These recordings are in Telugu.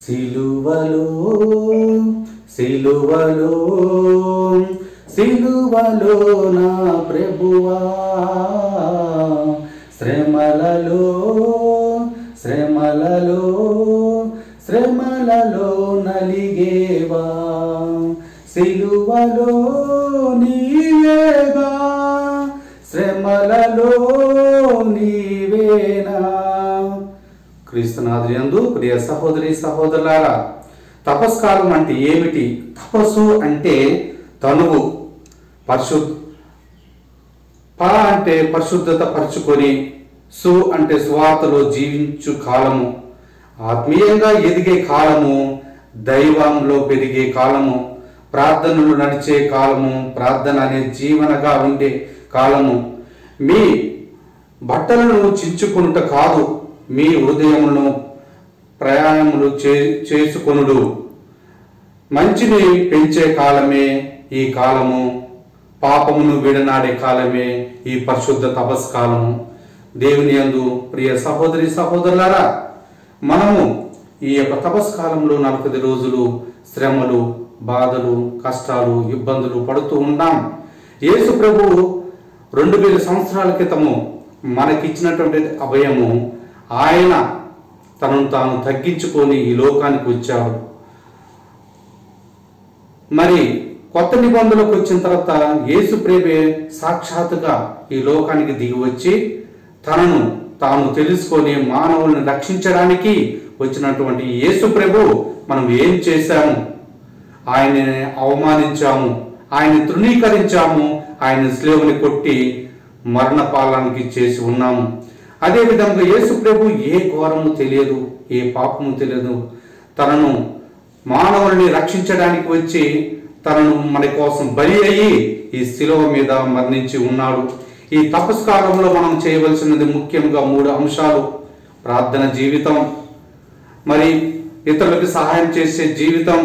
సిలువలో సిలువలో సిలువలో నా ప్రభువా శ్రమలలో శ్రమలలో శ్రమలలో నలిగేవా సిలువలో నీవేగా శ్రమలలో నీవేనా. క్రీస్తునాథునియందు ప్రియ సహోదరి సహోదరులారా, తపస్కాలం అంటే ఏమిటి? తపస్సు అంటే తనువు, అంటే పరిశుద్ధత పరుచుకొని, సు అంటే సువార్తలో జీవించు కాలము, ఆత్మీయంగా ఎదిగే కాలము, దైవంలో పెరిగే కాలము, ప్రార్థనలు నడిచే కాలము, ప్రార్థన అనే జీవనగా ఉండే కాలము. మీ బట్టలను చించుకొనుట కాదు, మీ హృదయములను ప్రయాణములు చేసుకొనుడు. మంచిని పెంచే కాలమే ఈ కాలము, పాపమును విడనాడే కాలమే ఈ పరిశుద్ధ తపస్కాలము. దేవుని యందు ప్రియ సహోదరి సహోదరులారా, మనము ఈ యొక్క తపస్కాలంలో 40 రోజులు శ్రమలు, బాధలు, కష్టాలు, ఇబ్బందులు పడుతూ ఉన్నాం. యేసు ప్రభువు 2000 సంవత్సరాల క్రితము మనకిచ్చినటువంటి అభయము, ఆయన తనను తాను తగ్గించుకొని ఈ లోకానికి వచ్చాడు. మరి కొత్త నిబంధనలకు వచ్చిన తర్వాత యేసు ప్రభువే సాక్షాత్తుగా ఈ లోకానికి దిగి వచ్చి తనను తాను తెలుసుకొని మానవుల్ని రక్షించడానికి వచ్చినటువంటి యేసు ప్రభు మనం ఏం చేశాము? ఆయనని అవమానించాము, ఆయన్ని తృణీకరించాము, ఆయన శిలువని కొట్టి మరణ పాలనకి చేసి ఉన్నాము. అదేవిధంగా యేసు ప్రభు ఏ ఘోరము తెలియదు, ఏ పాపము తెలియదు, తనను మానవుల్ని రక్షించడానికి వచ్చి తనను మన కోసం బలి అయ్యి ఈ శిలువ మీద మరణించి ఉన్నాడు. ఈ తపస్కాలంలో మనం చేయవలసినది ముఖ్యంగా 3 అంశాలు: ప్రార్థన జీవితం, మరి ఇతరులకు సహాయం చేసే జీవితం,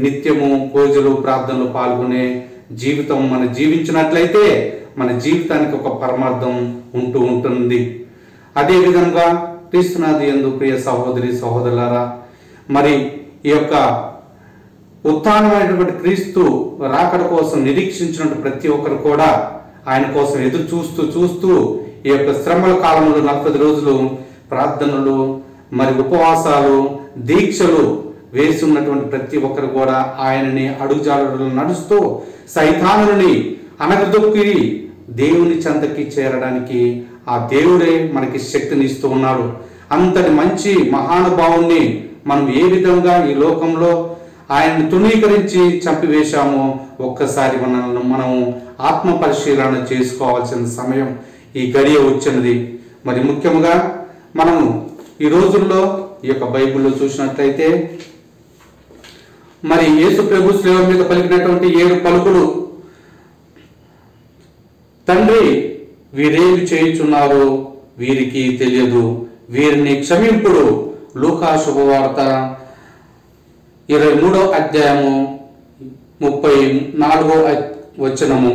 నిత్యము పూజలు ప్రార్థనలు పాల్గొనే జీవితం మనం జీవించినట్లయితే మన జీవితానికి ఒక పరమార్థం ఉంటూ ఉంటుంది. అదేవిధంగా క్రీస్తునాథునియందు ప్రియ సహోదరి సహోదరులారా, మరి ఈ యొక్క ఉత్థానమైనటువంటి క్రీస్తు రాకడ కోసం నిరీక్షించినటువంటి ప్రతి ఒక్కరు కూడా ఆయన కోసం ఎదురు చూస్తూ ఈ యొక్క శ్రమల కాలంలో 40 రోజులు ప్రార్థనలు, మరి ఉపవాసాలు, దీక్షలు వేసి ఉన్నటువంటి ప్రతి ఒక్కరు కూడా ఆయనని అడుగుజాడలు నడుస్తూ సైతానుని అనగదొక్కి దేవుని చెంతకి చేరడానికి ఆ దేవుడే మనకి శక్తిని ఇస్తూ ఉన్నాడు. అంతటి మంచి మహానుభావుణ్ణి మనం ఏ విధంగా ఈ లోకంలో ఆయన్ని తృణీకరించి చంపివేశామో ఒక్కసారి మనం ఆత్మ పరిశీలన చేసుకోవాల్సిన సమయం ఈ గడియ వచ్చినది. మరి ముఖ్యంగా మనము ఈ రోజుల్లో ఈ యొక్క బైబిల్లో చూసినట్లయితే మరి యేసు ప్రభు శిలువ మీద పలికినటువంటి 7 పలుకులు, తండ్రి వీరేమి చేయుచున్నారో వీరికి తెలియదు, వీరిని క్షమింపుడు. లూకా శుభవార్త 23వ అధ్యాయము 34వ వచనము.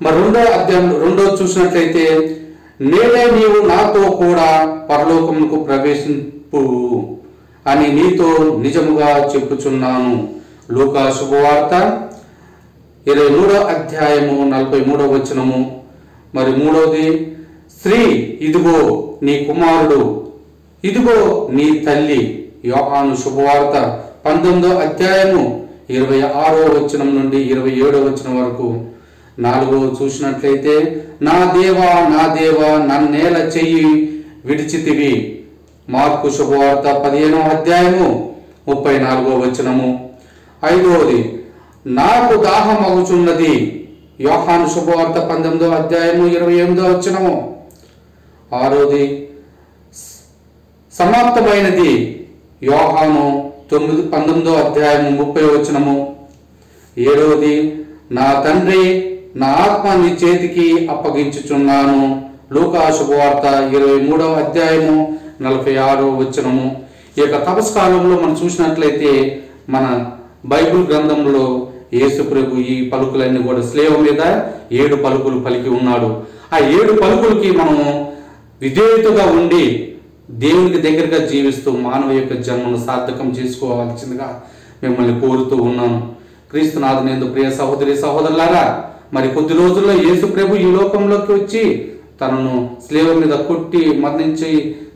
మరి 2వ అధ్యాయం 2వ చూసినట్లయితే, నేనే నీవు నాతో కూడా పరలోకమునకు ప్రవేశింపు అని నీతో నిజముగా చెప్పుచున్నాను. లూకా శుభవార్త 23వ అధ్యాయము 43వ వచనము. మరి 3వది, స్త్రీ ఇదిగో నీ కుమారుడు, ఇదిగో నీ తల్లి. యోహాను శుభవార్త 19వ అధ్యాయము 26వ వచనం నుండి 27వ వచనం వరకు. 4వ చూసినట్లయితే, నా దేవా నా దేవా నన్నేల చెయ్యి విడిచితివి. మార్కు శుభవార్త 15వ అధ్యాయము 34వ వచనము. 5వది, నాకు దాహమగుచున్నది. యోహాను శుభవార్త 19వ అధ్యాయము 28వ వచనము. 6వది, సమాప్తమైనది. యోహాను 19వ అధ్యాయము 30వ వచనము. 7వది, నా తండ్రి నా ఆత్మ నీ చేతికి అప్పగించుచున్నాను. లూకా శుభవార్త 23వ అధ్యాయము 46వ వచనము. ఈ యొక్క తపస్కాలంలో మనం చూసినట్లయితే మన బైబిల్ గ్రంథంలో యేసు ప్రభు ఈ పలుకులన్నీ కూడా శిలువ మీద 7 పలుకులు పలికి ఉన్నాడు. ఆ 7 పలుకులకి మనము విధేయతగా ఉండి దేవునికి దగ్గరగా జీవిస్తూ మానవ యొక్క జన్మను సార్థకం చేసుకోవాల్సిందిగా మిమ్మల్ని కోరుతూ ఉన్నాను. క్రీస్తునాథునందు ప్రియ సహోదరి సహోదరులారా, మరి కొద్ది రోజుల్లో యేసు ప్రభు ఈ లోకంలోకి వచ్చి తనను స్లేవ మీద కొట్టి మరణించి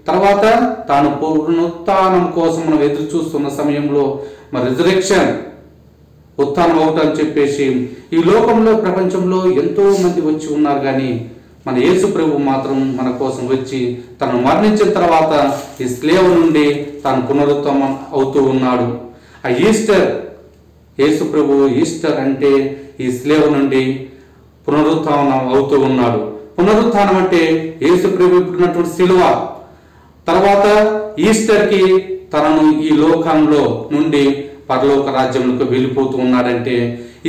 తర్వాత తాను పునరుత్థానం కోసం మనం ఎదురు చూస్తున్న సమయంలో మరి రిజరెక్షన్, ఉత్థానం అవుతాని చెప్పేసి ఈ లోకంలో ప్రపంచంలో ఎంతో మంది వచ్చి ఉన్నారు. కానీ మన యేసు ప్రభు మాత్రం మన కోసం వచ్చి తను మరణించిన తర్వాత ఈ స్లేవ నుండి తాను పునరుత్థానం అవుతూ ఉన్నాడు. ఆ ఈస్టర్, యేసు ప్రభు ఈస్టర్ అంటే ఈ స్లేవ నుండి పునరుత్థానం అవుతూ ఉన్నాడు. పునరుత్థానం అంటే యేసు ప్రభు ఉన్నటువంటి సిలువ తర్వాత ఈస్టర్కి తనను ఈ లోకంలో నుండి పరలోక రాజ్యంలోకి వెళ్ళిపోతూ ఉన్నాడంటే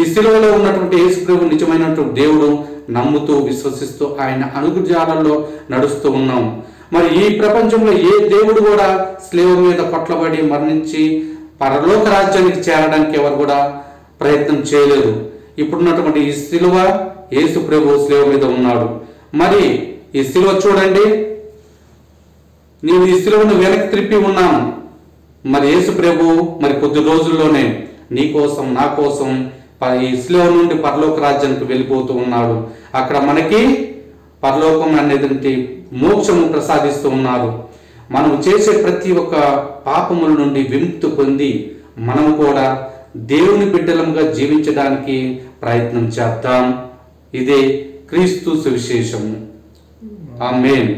ఈ సిలువలో ఉన్నటువంటి యేసు ప్రభు నిజమైనటువంటి దేవుడు నమ్ముతూ విశ్వసిస్తూ ఆయన అనుగ్రహాలలో నడుస్తూ ఉన్నాం. మరి ఈ ప్రపంచంలో ఏ దేవుడు కూడా స్లేవ మీద కొట్లబడి మరణించి పరలోక రాజ్యానికి చేరడానికి ఎవరు కూడా ప్రయత్నం చేయలేదు. ఇప్పుడున్నటువంటి ఈ సిలువ, యేసు ప్రభు స్లేవ మీద ఉన్నాడు. మరి ఈ సిలువ చూడండి, నేను ఈ సిలువను వెనక్కి త్రిప్పి ఉన్నాను. మరి యేసు ప్రభు మరి కొద్ది రోజుల్లోనే నీ కోసం నా కోసం ఈ సిలువ నుండి పరలోక రాజ్యానికి వెళ్ళిపోతూ ఉన్నాడు. అక్కడ మనకి పరలోకం అనేది మోక్షము ప్రసాదిస్తూ ఉన్నారు. మనం చేసే ప్రతి ఒక్క పాపముల నుండి విముక్తి పొంది మనం కూడా దేవుని బిడ్డలంగా జీవించడానికి ప్రయత్నం చేద్దాం. ఇదే క్రీస్తు సువిశేషము. ఆమేన్.